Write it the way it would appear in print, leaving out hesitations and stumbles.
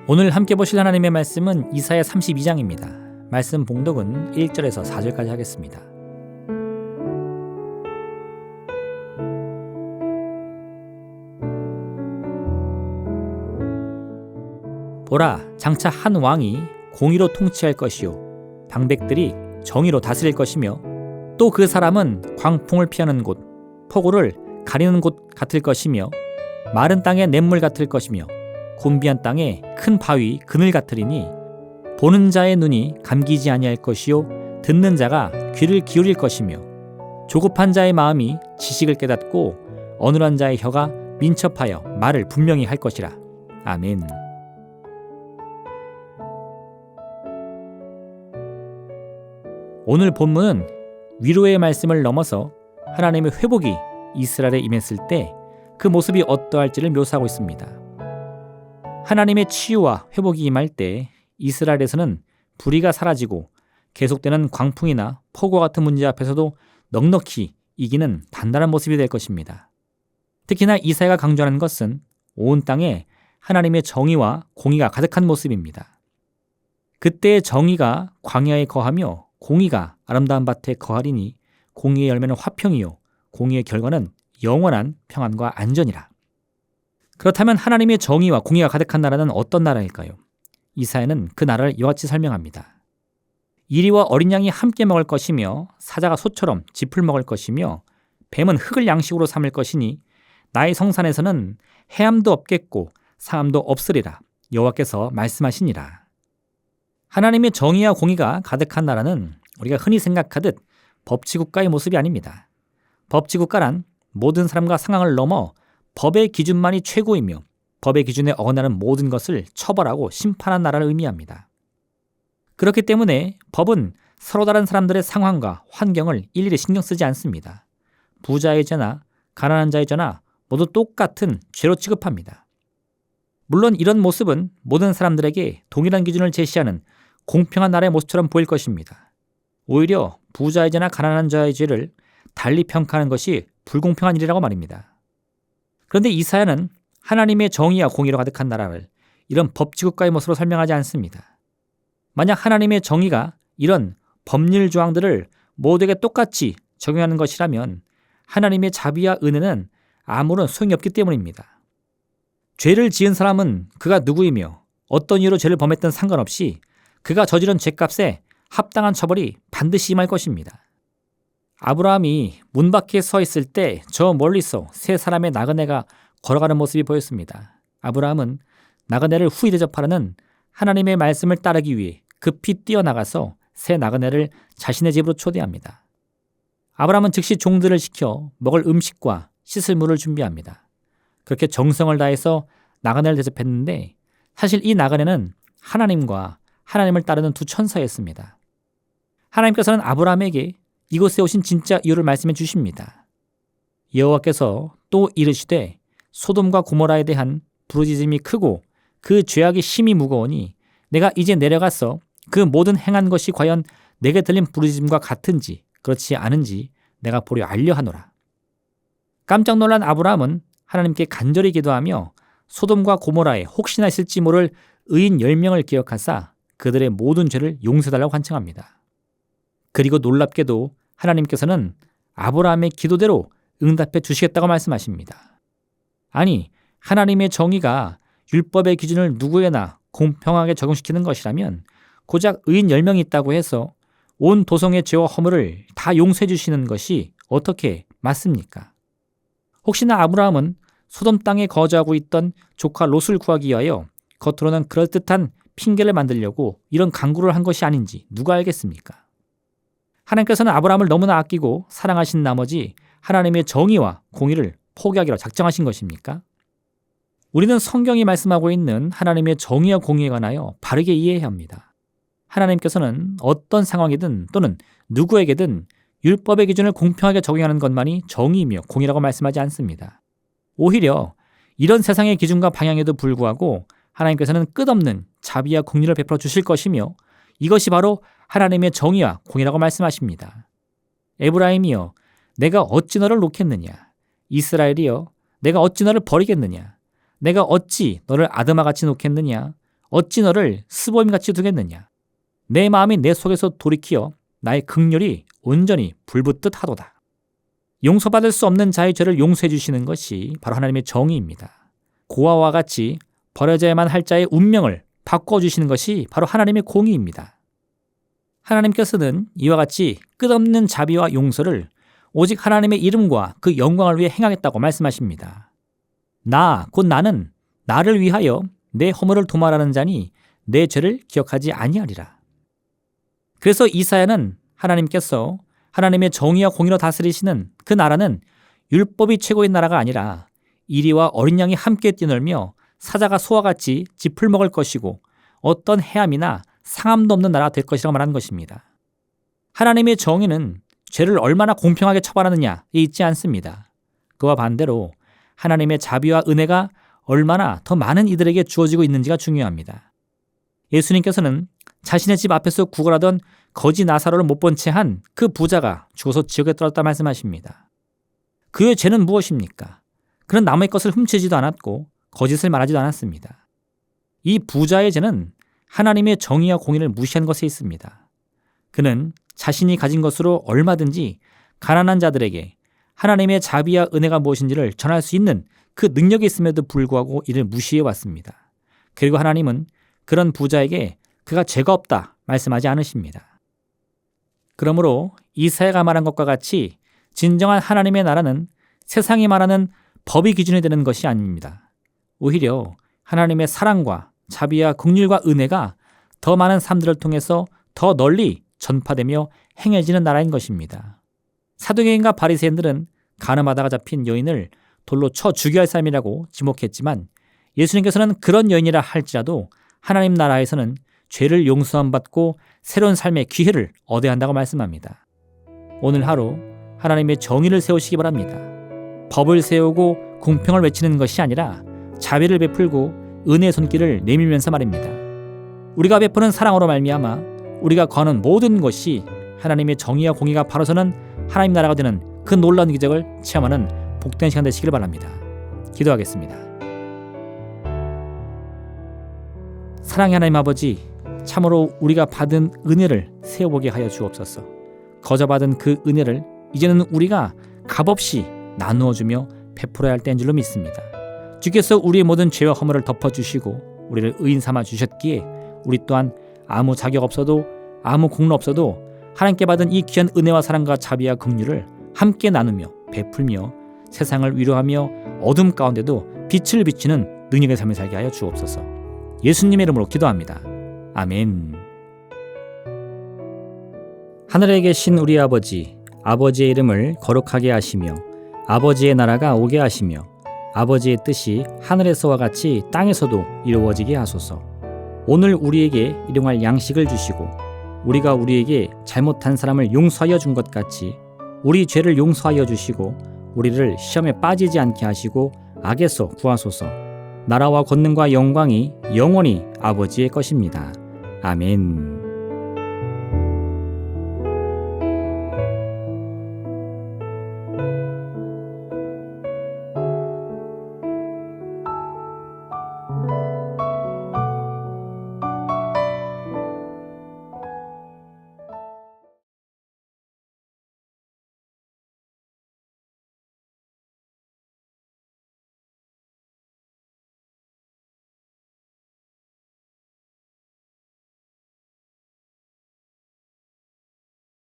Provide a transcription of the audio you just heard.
오늘 함께 보실 하나님의 말씀은 이사야 32장입니다. 말씀 봉독은 1절에서 4절까지 하겠습니다. 보라, 장차 한 왕이 공의로 통치할 것이요 방백들이 정의로 다스릴 것이며 또 그 사람은 광풍을 피하는 곳, 폭우를 가리는 곳 같을 것이며 마른 땅의 냇물 같을 것이며 곤비한 땅에 큰 바위 그늘 같으리니 보는 자의 눈이 감기지 아니할 것이요 듣는 자가 귀를 기울일 것이며 조급한 자의 마음이 지식을 깨닫고 어눌한 자의 혀가 민첩하여 말을 분명히 할 것이라. 아멘. 오늘 본문은 위로의 말씀을 넘어서 하나님의 회복이 이스라엘에 임했을 때 그 모습이 어떠할지를 묘사하고 있습니다. 하나님의 치유와 회복이 임할 때 이스라엘에서는 불의가 사라지고 계속되는 광풍이나 폭우 같은 문제 앞에서도 넉넉히 이기는 단단한 모습이 될 것입니다. 특히나 이사야가 강조하는 것은 온 땅에 하나님의 정의와 공의가 가득한 모습입니다. 그때의 정의가 광야에 거하며 공의가 아름다운 밭에 거하리니 공의의 열매는 화평이요 공의의 결과는 영원한 평안과 안전이라. 그렇다면 하나님의 정의와 공의가 가득한 나라는 어떤 나라일까요? 이사야는 그 나라를 이와 같이 설명합니다. 이리와 어린 양이 함께 먹을 것이며 사자가 소처럼 짚을 먹을 것이며 뱀은 흙을 양식으로 삼을 것이니 나의 성산에서는 해함도 없겠고 상함도 없으리라. 여호와께서 말씀하시니라. 하나님의 정의와 공의가 가득한 나라는 우리가 흔히 생각하듯 법치국가의 모습이 아닙니다. 법치국가란 모든 사람과 상황을 넘어 법의 기준만이 최고이며 법의 기준에 어긋나는 모든 것을 처벌하고 심판한 나라를 의미합니다. 그렇기 때문에 법은 서로 다른 사람들의 상황과 환경을 일일이 신경 쓰지 않습니다. 부자의 죄나 가난한 자의 죄나 모두 똑같은 죄로 취급합니다. 물론 이런 모습은 모든 사람들에게 동일한 기준을 제시하는 공평한 나라의 모습처럼 보일 것입니다. 오히려 부자의 죄나 가난한 자의 죄를 달리 평가하는 것이 불공평한 일이라고 말입니다. 그런데 이사야는 하나님의 정의와 공의로 가득한 나라를 이런 법치국가의 모습으로 설명하지 않습니다. 만약 하나님의 정의가 이런 법률 조항들을 모두에게 똑같이 적용하는 것이라면 하나님의 자비와 은혜는 아무런 소용이 없기 때문입니다. 죄를 지은 사람은 그가 누구이며 어떤 이유로 죄를 범했든 상관없이 그가 저지른 죄값에 합당한 처벌이 반드시 임할 것입니다. 아브라함이 문 밖에 서 있을 때 저 멀리서 세 사람의 나그네가 걸어가는 모습이 보였습니다. 아브라함은 나그네를 후히 대접하려는 하나님의 말씀을 따르기 위해 급히 뛰어나가서 세 나그네를 자신의 집으로 초대합니다. 아브라함은 즉시 종들을 시켜 먹을 음식과 씻을 물을 준비합니다. 그렇게 정성을 다해서 나그네를 대접했는데 사실 이 나그네는 하나님과 하나님을 따르는 두 천사였습니다. 하나님께서는 아브라함에게 이곳에 오신 진짜 이유를 말씀해 주십니다. 여호와께서 또 이르시되 소돔과 고모라에 대한 부르짖음이 크고 그 죄악이 심히 무거우니 내가 이제 내려가서 그 모든 행한 것이 과연 내게 들린 부르짖음과 같은지 그렇지 않은지 내가 보려 알려 하노라. 깜짝 놀란 아브라함은 하나님께 간절히 기도하며 소돔과 고모라에 혹시나 있을지 모를 의인 10명을 기억하사 그들의 모든 죄를 용서해달라고 간청합니다. 그리고 놀랍게도 하나님께서는 아브라함의 기도대로 응답해 주시겠다고 말씀하십니다. 아니, 하나님의 정의가 율법의 기준을 누구에나 공평하게 적용시키는 것이라면 고작 의인 10명이 있다고 해서 온 도성의 죄와 허물을 다 용서해 주시는 것이 어떻게 맞습니까? 혹시나 아브라함은 소돔 땅에 거주하고 있던 조카 롯을 구하기 위하여 겉으로는 그럴듯한 핑계를 만들려고 이런 강구를 한 것이 아닌지 누가 알겠습니까? 하나님께서는 아브라함을 너무나 아끼고 사랑하신 나머지 하나님의 정의와 공의를 포기하기로 작정하신 것입니까? 우리는 성경이 말씀하고 있는 하나님의 정의와 공의에 관하여 바르게 이해해야 합니다. 하나님께서는 어떤 상황이든 또는 누구에게든 율법의 기준을 공평하게 적용하는 것만이 정의이며 공의라고 말씀하지 않습니다. 오히려 이런 세상의 기준과 방향에도 불구하고 하나님께서는 끝없는 자비와 공의를 베풀어 주실 것이며 이것이 바로 하나님의 정의와 공의라고 말씀하십니다. 에브라임이여 내가 어찌 너를 놓겠느냐. 이스라엘이여 내가 어찌 너를 버리겠느냐. 내가 어찌 너를 아드마같이 놓겠느냐. 어찌 너를 스보임같이 두겠느냐. 내 마음이 내 속에서 돌이키어 나의 극렬이 온전히 불붙듯 하도다. 용서받을 수 없는 자의 죄를 용서해 주시는 것이 바로 하나님의 정의입니다. 고아와 같이 버려져야만 할 자의 운명을 바꿔주시는 것이 바로 하나님의 공의입니다. 하나님께서는 이와 같이 끝없는 자비와 용서를 오직 하나님의 이름과 그 영광을 위해 행하겠다고 말씀하십니다. 곧 나는 나를 위하여 내 허물을 도말하는 자니 내 죄를 기억하지 아니하리라. 그래서 이사야는 하나님께서 하나님의 정의와 공의로 다스리시는 그 나라는 율법이 최고인 나라가 아니라 이리와 어린 양이 함께 뛰놀며 사자가 소와 같이 짚을 먹을 것이고 어떤 해함이나 상함도 없는 나라가 될 것이라고 말한 것입니다. 하나님의 정의는 죄를 얼마나 공평하게 처벌하느냐에 있지 않습니다. 그와 반대로 하나님의 자비와 은혜가 얼마나 더 많은 이들에게 주어지고 있는지가 중요합니다. 예수님께서는 자신의 집 앞에서 구걸하던 거지 나사로를 못 본 채 한 그 부자가 죽어서 지옥에 떨어졌다 말씀하십니다. 그의 죄는 무엇입니까? 그는 남의 것을 훔치지도 않았고 거짓을 말하지도 않았습니다. 이 부자의 죄는 하나님의 정의와 공의를 무시한 것에 있습니다. 그는 자신이 가진 것으로 얼마든지 가난한 자들에게 하나님의 자비와 은혜가 무엇인지를 전할 수 있는 그 능력이 있음에도 불구하고 이를 무시해 왔습니다. 그리고 하나님은 그런 부자에게 그가 죄가 없다 말씀하지 않으십니다. 그러므로 이사야가 말한 것과 같이 진정한 하나님의 나라는 세상이 말하는 법이 기준이 되는 것이 아닙니다. 오히려 하나님의 사랑과 자비와 긍휼과 은혜가 더 많은 사람들을 통해서 더 널리 전파되며 행해지는 나라인 것입니다. 사두개인과 바리새인들은 간음하다가 잡힌 여인을 돌로 쳐 죽여야 할 삶이라고 지목했지만 예수님께서는 그런 여인이라 할지라도 하나님 나라에서는 죄를 용서함 받고 새로운 삶의 기회를 얻어야 한다고 말씀합니다. 오늘 하루 하나님의 정의를 세우시기 바랍니다. 법을 세우고 공평을 외치는 것이 아니라 자비를 베풀고 은혜의 손길을 내밀면서 말입니다. 우리가 베푸는 사랑으로 말미암아 우리가 거는 모든 것이 하나님의 정의와 공의가 바로 서는 하나님 나라가 되는 그 놀라운 기적을 체험하는 복된 시간 되시기를 바랍니다. 기도하겠습니다. 사랑의 하나님 아버지, 참으로 우리가 받은 은혜를 세어보게 하여 주옵소서. 거저받은 그 은혜를 이제는 우리가 값없이 나누어주며 베풀어야 할 때인 줄로 믿습니다. 주께서 우리의 모든 죄와 허물을 덮어주시고 우리를 의인 삼아 주셨기에 우리 또한 아무 자격 없어도 아무 공로 없어도 하나님께 받은 이 귀한 은혜와 사랑과 자비와 긍휼을 함께 나누며 베풀며 세상을 위로하며 어둠 가운데도 빛을 비추는 능력의 삶을 살게 하여 주옵소서. 예수님의 이름으로 기도합니다. 아멘. 하늘에 계신 우리 아버지, 아버지의 이름을 거룩하게 하시며 아버지의 나라가 오게 하시며 아버지의 뜻이 하늘에서와 같이 땅에서도 이루어지게 하소서. 오늘 우리에게 일용할 양식을 주시고 우리가 우리에게 잘못한 사람을 용서하여 준 것 같이 우리 죄를 용서하여 주시고 우리를 시험에 빠지지 않게 하시고 악에서 구하소서. 나라와 권능과 영광이 영원히 아버지의 것입니다. 아멘.